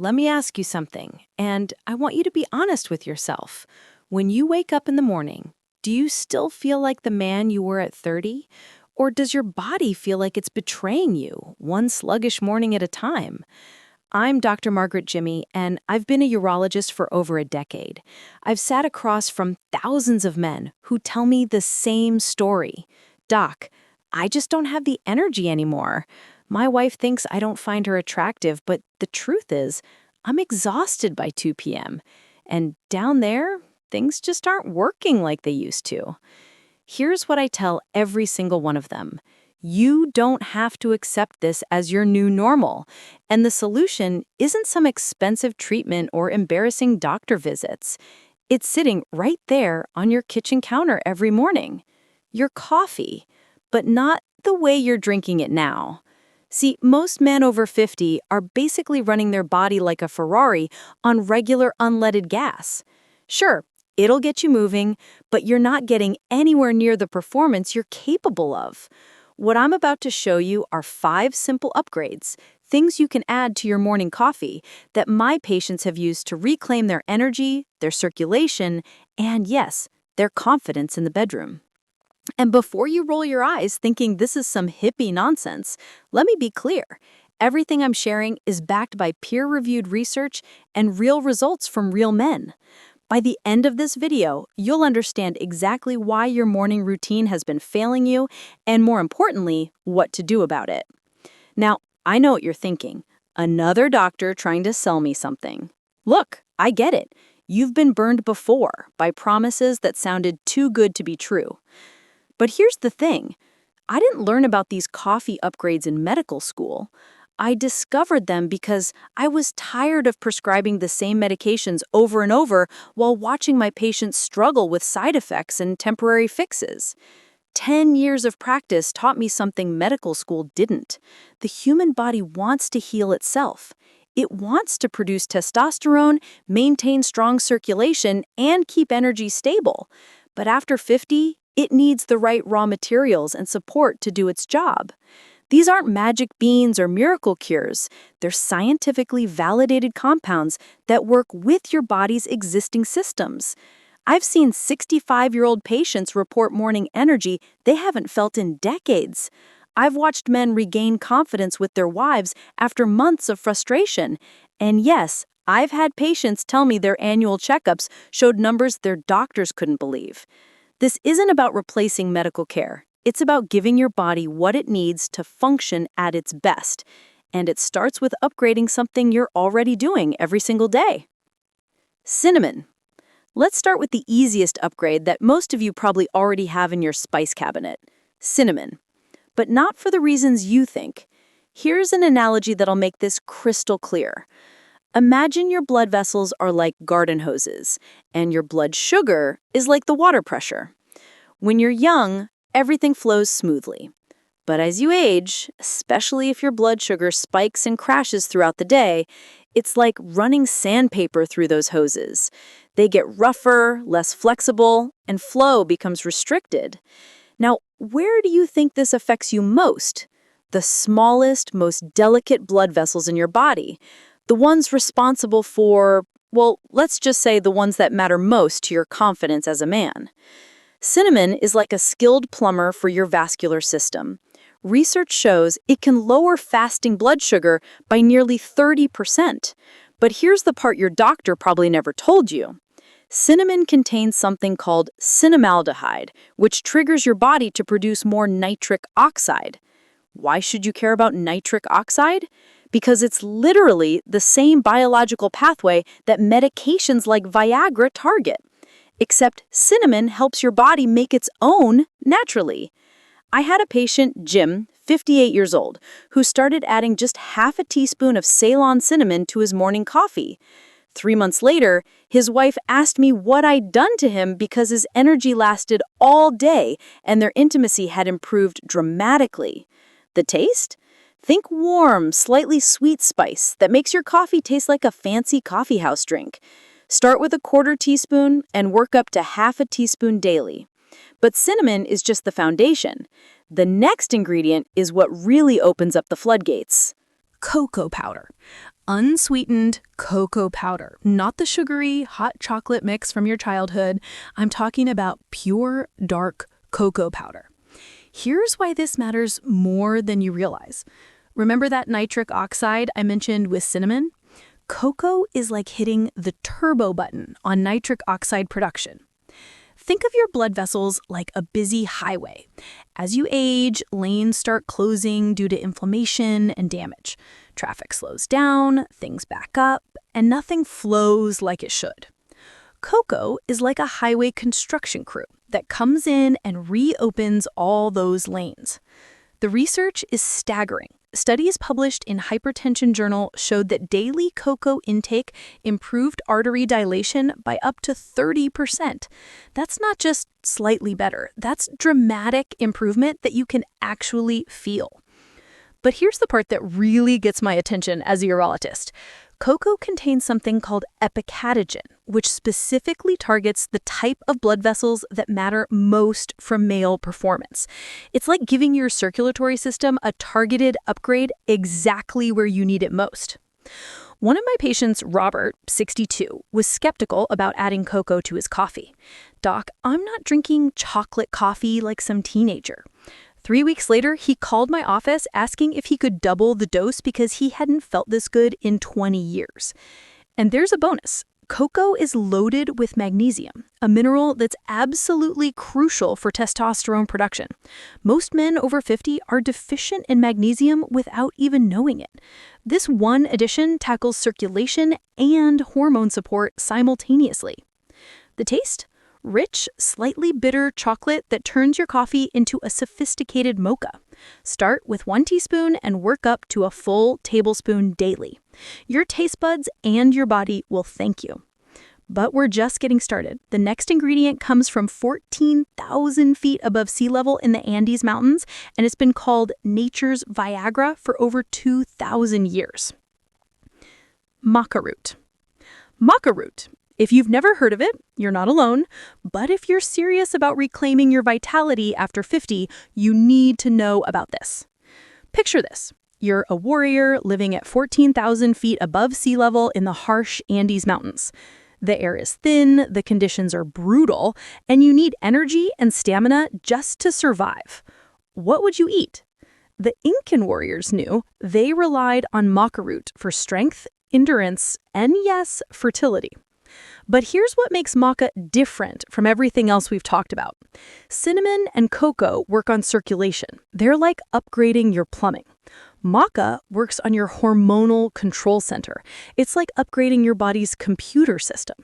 Let me ask you something, and I want you to be honest with yourself. When you wake up in the morning, do you still feel like the man you were at 30? Or does your body feel like it's betraying you, one sluggish morning at a time? I'm Dr. Margaret Jimmy, and I've been a urologist for over a decade. I've sat across from thousands of men who tell me the same story. Doc, I just don't have the energy anymore. My wife thinks I don't find her attractive, but the truth is, I'm exhausted by 2 p.m. And down there, things just aren't working like they used to. Here's what I tell every single one of them. You don't have to accept this as your new normal. And the solution isn't some expensive treatment or embarrassing doctor visits. It's sitting right there on your kitchen counter every morning. Your coffee, but not the way you're drinking it now. See, most men over 50 are basically running their body like a Ferrari on regular unleaded gas. Sure, it'll get you moving, but you're not getting anywhere near the performance you're capable of. What I'm about to show you are 5 simple upgrades, things you can add to your morning coffee that my patients have used to reclaim their energy, their circulation, and yes, their confidence in the bedroom. And before you roll your eyes thinking this is some hippie nonsense, let me be clear. Everything I'm sharing is backed by peer-reviewed research and real results from real men. By the end of this video, you'll understand exactly why your morning routine has been failing you, and more importantly, what to do about it. Now, I know what you're thinking. Another doctor trying to sell me something. Look, I get it. You've been burned before by promises that sounded too good to be true. But here's the thing. I didn't learn about these coffee upgrades in medical school. I discovered them because I was tired of prescribing the same medications over and over while watching my patients struggle with side effects and temporary fixes. 10 years of practice taught me something medical school didn't. The human body wants to heal itself. It wants to produce testosterone, maintain strong circulation, and keep energy stable. But after 50, it needs the right raw materials and support to do its job. These aren't magic beans or miracle cures. They're scientifically validated compounds that work with your body's existing systems. I've seen 65-year-old patients report morning energy they haven't felt in decades. I've watched men regain confidence with their wives after months of frustration. And yes, I've had patients tell me their annual checkups showed numbers their doctors couldn't believe. This isn't about replacing medical care. It's about giving your body what it needs to function at its best. And it starts with upgrading something you're already doing every single day. Cinnamon. Let's start with the easiest upgrade that most of you probably already have in your spice cabinet. Cinnamon. But not for the reasons you think. Here's an analogy that'll make this crystal clear. Imagine your blood vessels are like garden hoses, and your blood sugar is like the water pressure. When you're young, everything flows smoothly. But as you age, especially if your blood sugar spikes and crashes throughout the day, it's like running sandpaper through those hoses. They get rougher, less flexible, and flow becomes restricted. Now, where do you think this affects you most? The smallest, most delicate blood vessels in your body. The ones responsible for, well, let's just say the ones that matter most to your confidence as a man. Cinnamon is like a skilled plumber for your vascular system. Research shows it can lower fasting blood sugar by nearly 30%. But here's the part your doctor probably never told you. Cinnamon contains something called cinnamaldehyde, which triggers your body to produce more nitric oxide. Why should you care about nitric oxide? Because it's literally the same biological pathway that medications like Viagra target. Except cinnamon helps your body make its own naturally. I had a patient, Jim, 58 years old, who started adding just half a teaspoon of Ceylon cinnamon to his morning coffee. 3 months later, his wife asked me what I'd done to him because his energy lasted all day and their intimacy had improved dramatically. The taste? Think warm, slightly sweet spice that makes your coffee taste like a fancy coffeehouse drink. Start with a 1/4 teaspoon and work up to half a teaspoon daily. But cinnamon is just the foundation. The next ingredient is what really opens up the floodgates. Cocoa powder. unsweetened cocoa powder, not the sugary hot chocolate mix from your childhood. I'm talking about pure dark cocoa powder. Here's why this matters more than you realize. Remember that nitric oxide I mentioned with cinnamon? Cocoa is like hitting the turbo button on nitric oxide production. Think of your blood vessels like a busy highway. As you age, lanes start closing due to inflammation and damage. Traffic slows down, things back up, and nothing flows like it should. Cocoa is like a highway construction crew that comes in and reopens all those lanes. The research is staggering. Studies published in Hypertension Journal showed that daily cocoa intake improved artery dilation by up to 30%. That's not just slightly better. That's dramatic improvement that you can actually feel. But here's the part that really gets my attention as a urologist. Cocoa contains something called epicatogen, which specifically targets the type of blood vessels that matter most for male performance. It's like giving your circulatory system a targeted upgrade exactly where you need it most. One of my patients, Robert, 62, was skeptical about adding cocoa to his coffee. "Doc, I'm not drinking chocolate coffee like some teenager." 3 weeks later, he called my office asking if he could double the dose because he hadn't felt this good in 20 years. And there's a bonus. Cocoa is loaded with magnesium, a mineral that's absolutely crucial for testosterone production. Most men over 50 are deficient in magnesium without even knowing it. This one addition tackles circulation and hormone support simultaneously. The taste? Rich, slightly bitter chocolate that turns your coffee into a sophisticated mocha. Start with 1 teaspoon and work up to a full tablespoon daily. Your taste buds and your body will thank you. But we're just getting started. The next ingredient comes from 14,000 feet above sea level in the Andes Mountains, and it's been called nature's Viagra for over 2,000 years. Maca root. Maca root. If you've never heard of it, you're not alone. But if you're serious about reclaiming your vitality after 50, you need to know about this. Picture this. You're a warrior living at 14,000 feet above sea level in the harsh Andes Mountains. The air is thin, the conditions are brutal, and you need energy and stamina just to survive. What would you eat? The Incan warriors knew they relied on maca root for strength, endurance, and yes, fertility. But here's what makes maca different from everything else we've talked about. Cinnamon and cocoa work on circulation. They're like upgrading your plumbing. Maca works on your hormonal control center. It's like upgrading your body's computer system.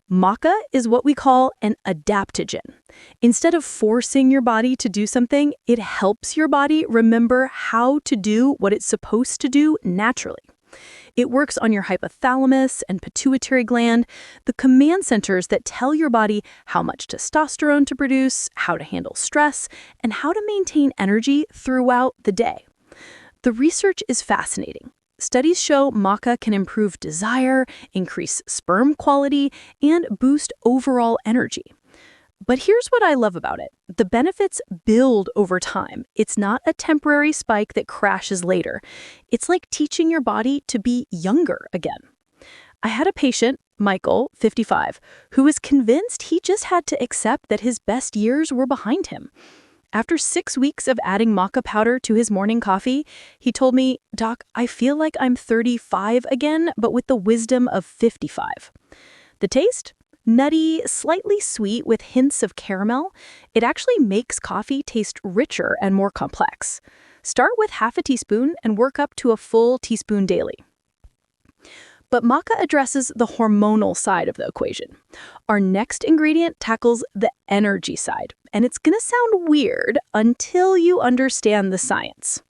Maca is what we call an adaptogen. Instead of forcing your body to do something, it helps your body remember how to do what it's supposed to do naturally. It works on your hypothalamus and pituitary gland, the command centers that tell your body how much testosterone to produce, how to handle stress, and how to maintain energy throughout the day. The research is fascinating. Studies show maca can improve desire, increase sperm quality, and boost overall energy. But here's what I love about it. The benefits build over time. It's not a temporary spike that crashes later. It's like teaching your body to be younger again. I had a patient, Michael, 55, who was convinced he just had to accept that his best years were behind him. After 6 weeks of adding maca powder to his morning coffee, he told me, "Doc, I feel like I'm 35 again, but with the wisdom of 55. The taste? Nutty, slightly sweet with hints of caramel. It actually makes coffee taste richer and more complex. Start with half a teaspoon and work up to a full teaspoon daily." But maca addresses the hormonal side of the equation. Our next ingredient tackles the energy side, and it's going to sound weird until you understand the science.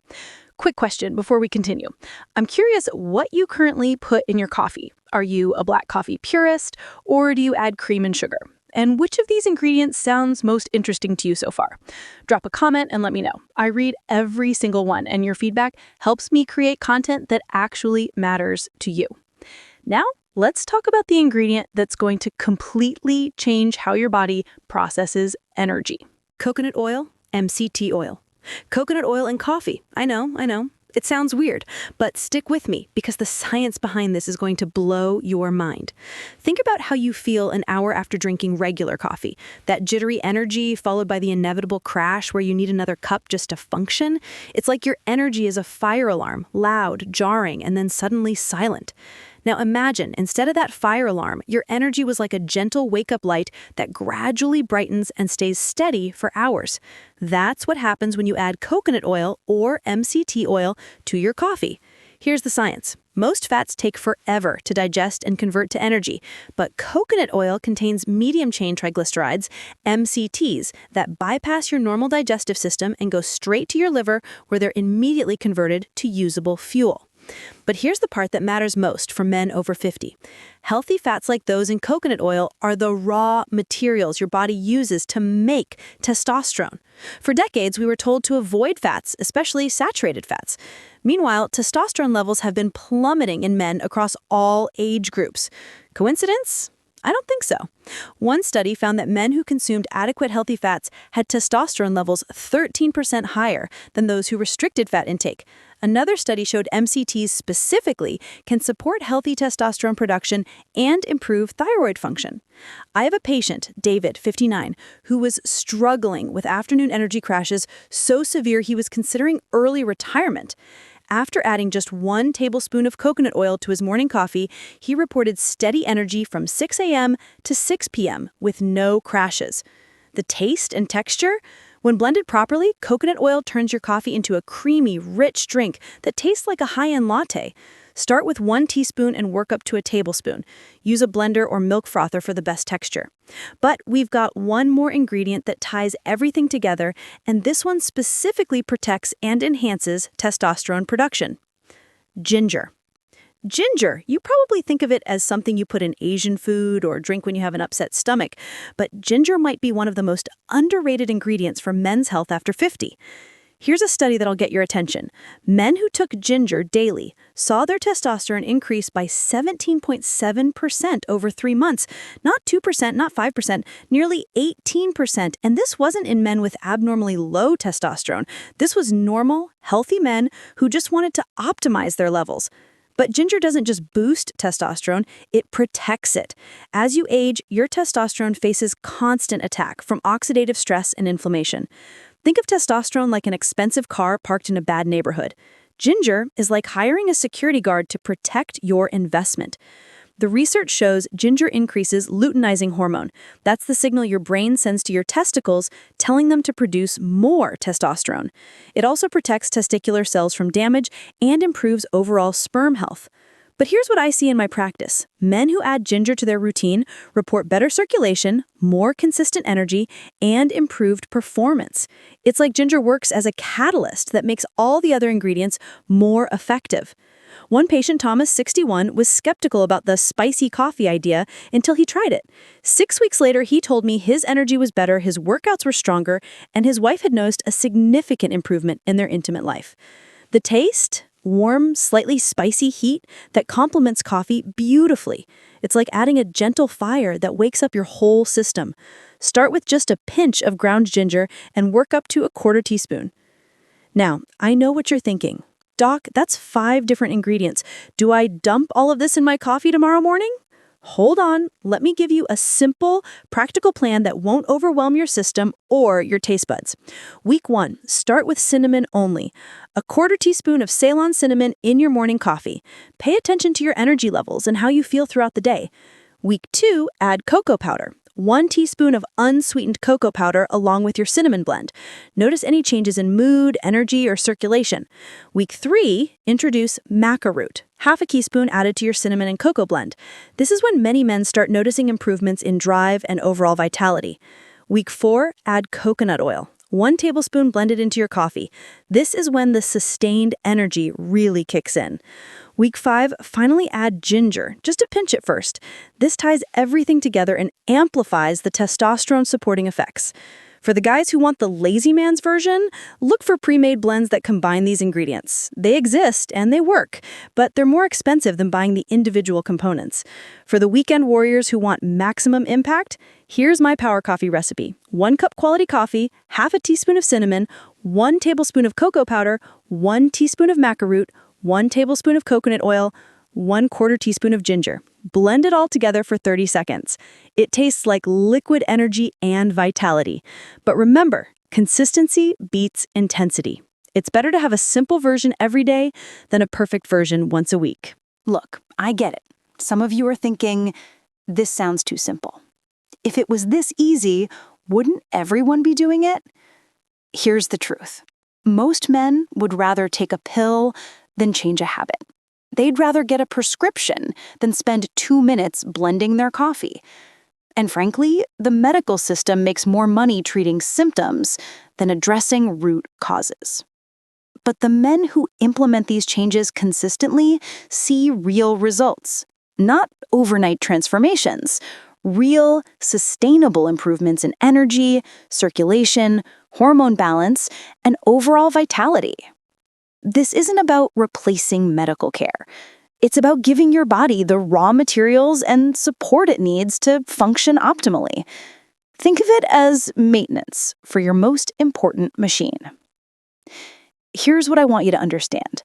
Quick question before we continue. I'm curious what you currently put in your coffee. Are you a black coffee purist, or do you add cream and sugar? And which of these ingredients sounds most interesting to you so far? Drop a comment and let me know. I read every single one, and your feedback helps me create content that actually matters to you. Now, let's talk about the ingredient that's going to completely change how your body processes energy. Coconut oil, MCT oil. Coconut oil and coffee. I know. It sounds weird, but stick with me because the science behind this is going to blow your mind. Think about how you feel an hour after drinking regular coffee. That jittery energy followed by the inevitable crash where you need another cup just to function. It's like your energy is a fire alarm, loud, jarring, and then suddenly silent. Now imagine, instead of that fire alarm, your energy was like a gentle wake-up light that gradually brightens and stays steady for hours. That's what happens when you add coconut oil or MCT oil to your coffee. Here's the science. Most fats take forever to digest and convert to energy, but coconut oil contains medium-chain triglycerides, MCTs, that bypass your normal digestive system and go straight to your liver where they're immediately converted to usable fuel. But here's the part that matters most for men over 50. Healthy fats like those in coconut oil are the raw materials your body uses to make testosterone. For decades, we were told to avoid fats, especially saturated fats. Meanwhile, testosterone levels have been plummeting in men across all age groups. Coincidence? I don't think so. One study found that men who consumed adequate healthy fats had testosterone levels 13% higher than those who restricted fat intake. Another study showed MCTs specifically can support healthy testosterone production and improve thyroid function. I have a patient, David, 59, who was struggling with afternoon energy crashes so severe he was considering early retirement. After adding just 1 tablespoon of coconut oil to his morning coffee, he reported steady energy from 6 a.m. to 6 p.m. with no crashes. The taste and texture? When blended properly, coconut oil turns your coffee into a creamy, rich drink that tastes like a high-end latte. Start with 1 teaspoon and work up to a tablespoon. Use a blender or milk frother for the best texture. But we've got one more ingredient that ties everything together, and this one specifically protects and enhances testosterone production. Ginger. Ginger, you probably think of it as something you put in Asian food or drink when you have an upset stomach, but ginger might be one of the most underrated ingredients for men's health after 50. Here's a study that'll get your attention. Men who took ginger daily saw their testosterone increase by 17.7% over 3 months. Not 2%, not 5%, nearly 18%. And this wasn't in men with abnormally low testosterone. This was normal, healthy men who just wanted to optimize their levels. But ginger doesn't just boost testosterone, it protects it. As you age, your testosterone faces constant attack from oxidative stress and inflammation. Think of testosterone like an expensive car parked in a bad neighborhood. Ginger is like hiring a security guard to protect your investment. The research shows ginger increases luteinizing hormone. That's the signal your brain sends to your testicles, telling them to produce more testosterone. It also protects testicular cells from damage and improves overall sperm health. But here's what I see in my practice. Men who add ginger to their routine report better circulation, more consistent energy, and improved performance. It's like ginger works as a catalyst that makes all the other ingredients more effective. One patient, Thomas, 61, was skeptical about the spicy coffee idea until he tried it. 6 weeks later, he told me his energy was better, his workouts were stronger, and his wife had noticed a significant improvement in their intimate life. The taste? Warm, slightly spicy heat that complements coffee beautifully. It's like adding a gentle fire that wakes up your whole system. Start with just a pinch of ground ginger and work up to a 1/4 teaspoon. Now, I know what you're thinking. Doc, that's 5 different ingredients. Do I dump all of this in my coffee tomorrow morning? Hold on, let me give you a simple, practical plan that won't overwhelm your system or your taste buds. Week 1, start with cinnamon only. A 1/4 teaspoon of Ceylon cinnamon in your morning coffee. Pay attention to your energy levels and how you feel throughout the day. Week 2, add cocoa powder. 1 teaspoon of unsweetened cocoa powder along with your cinnamon blend. Notice any changes in mood, energy, or circulation. Week 3, introduce Maca root. 1/2 teaspoon added to your cinnamon and cocoa blend. This is when many men start noticing improvements in drive and overall vitality. Week 4, add coconut oil. 1 tablespoon blended into your coffee. This is when the sustained energy really kicks in. Week 5, finally add ginger, just a pinch at first. This ties everything together and amplifies the testosterone-supporting effects. For the guys who want the lazy man's version, look for pre-made blends that combine these ingredients. They exist and they work, but they're more expensive than buying the individual components. For the weekend warriors who want maximum impact, here's my power coffee recipe. 1 cup quality coffee, half a teaspoon of cinnamon, 1 tablespoon of cocoa powder, 1 teaspoon of maca root, 1 tablespoon of coconut oil, 1/4 teaspoon of ginger. Blend it all together for 30 seconds. It tastes like liquid energy and vitality. But remember, consistency beats intensity. It's better to have a simple version every day than a perfect version once a week. Look, I get it. Some of you are thinking, this sounds too simple. If it was this easy, wouldn't everyone be doing it? Here's the truth. Most men would rather take a pill than change a habit. They'd rather get a prescription than spend 2 minutes blending their coffee. And frankly, the medical system makes more money treating symptoms than addressing root causes. But the men who implement these changes consistently see real results, not overnight transformations, real, sustainable improvements in energy, circulation, hormone balance, and overall vitality. This isn't about replacing medical care. It's about giving your body the raw materials and support it needs to function optimally. Think of it as maintenance for your most important machine. Here's what I want you to understand.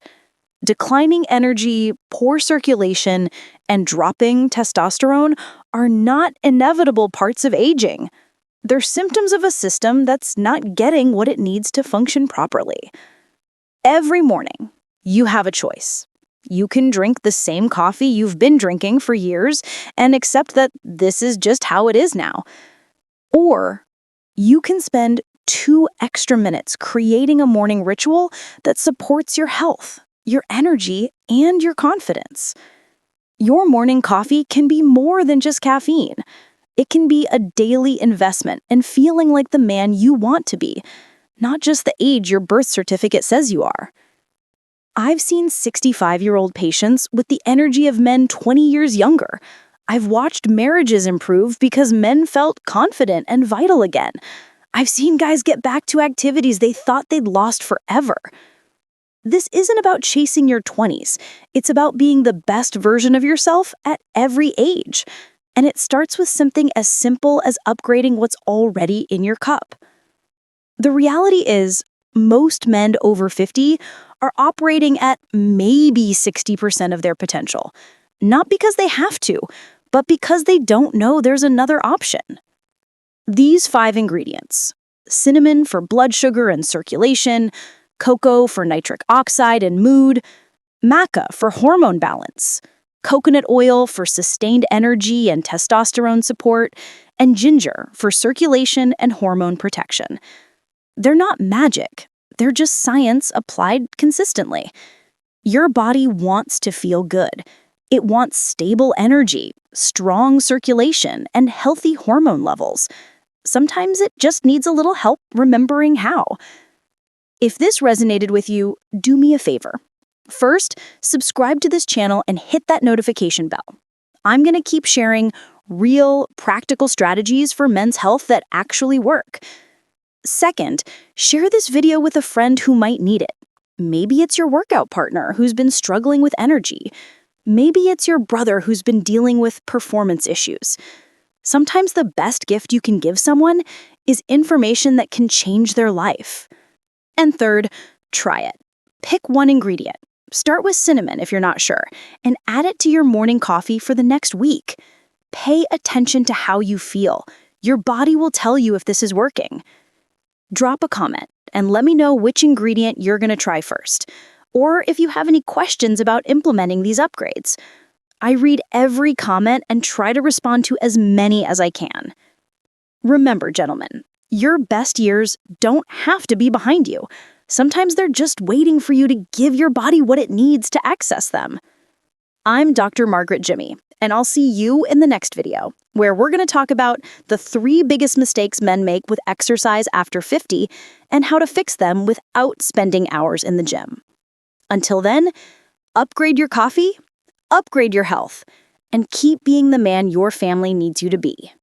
Declining energy, poor circulation, and dropping testosterone are not inevitable parts of aging. They're symptoms of a system that's not getting what it needs to function properly. Every morning, you have a choice. You can drink the same coffee you've been drinking for years and accept that this is just how it is now. Or you can spend 2 extra minutes creating a morning ritual that supports your health, your energy, and your confidence. Your morning coffee can be more than just caffeine. It can be a daily investment in feeling like the man you want to be, not just the age your birth certificate says you are. I've seen 65-year-old patients with the energy of men 20 years younger. I've watched marriages improve because men felt confident and vital again. I've seen guys get back to activities they thought they'd lost forever. This isn't about chasing your 20s. It's about being the best version of yourself at every age. And it starts with something as simple as upgrading what's already in your cup. The reality is, most men over 50 are operating at maybe 60% of their potential. Not because they have to, but because they don't know there's another option. These 5 ingredients, cinnamon for blood sugar and circulation, cocoa for nitric oxide and mood, maca for hormone balance, coconut oil for sustained energy and testosterone support, and ginger for circulation and hormone protection. They're not magic. They're just science applied consistently. Your body wants to feel good. It wants stable energy, strong circulation, and healthy hormone levels. Sometimes it just needs a little help remembering how. If this resonated with you, do me a favor. First, subscribe to this channel and hit that notification bell. I'm going to keep sharing real, practical strategies for men's health that actually work. Second, share this video with a friend who might need it. Maybe it's your workout partner who's been struggling with energy. Maybe it's your brother who's been dealing with performance issues. Sometimes the best gift you can give someone is information that can change their life. And third, try it. Pick one ingredient. Start with cinnamon if you're not sure, and add it to your morning coffee for the next week. Pay attention to how you feel. Your body will tell you if this is working. Drop a comment and let me know which ingredient you're going to try first, or if you have any questions about implementing these upgrades. I read every comment and try to respond to as many as I can. Remember, gentlemen, your best years don't have to be behind you. Sometimes they're just waiting for you to give your body what it needs to access them. I'm Dr. Margaret Jimmy, and I'll see you in the next video, where we're going to talk about the 3 biggest mistakes men make with exercise after 50 and how to fix them without spending hours in the gym. Until then, upgrade your coffee, upgrade your health, and keep being the man your family needs you to be.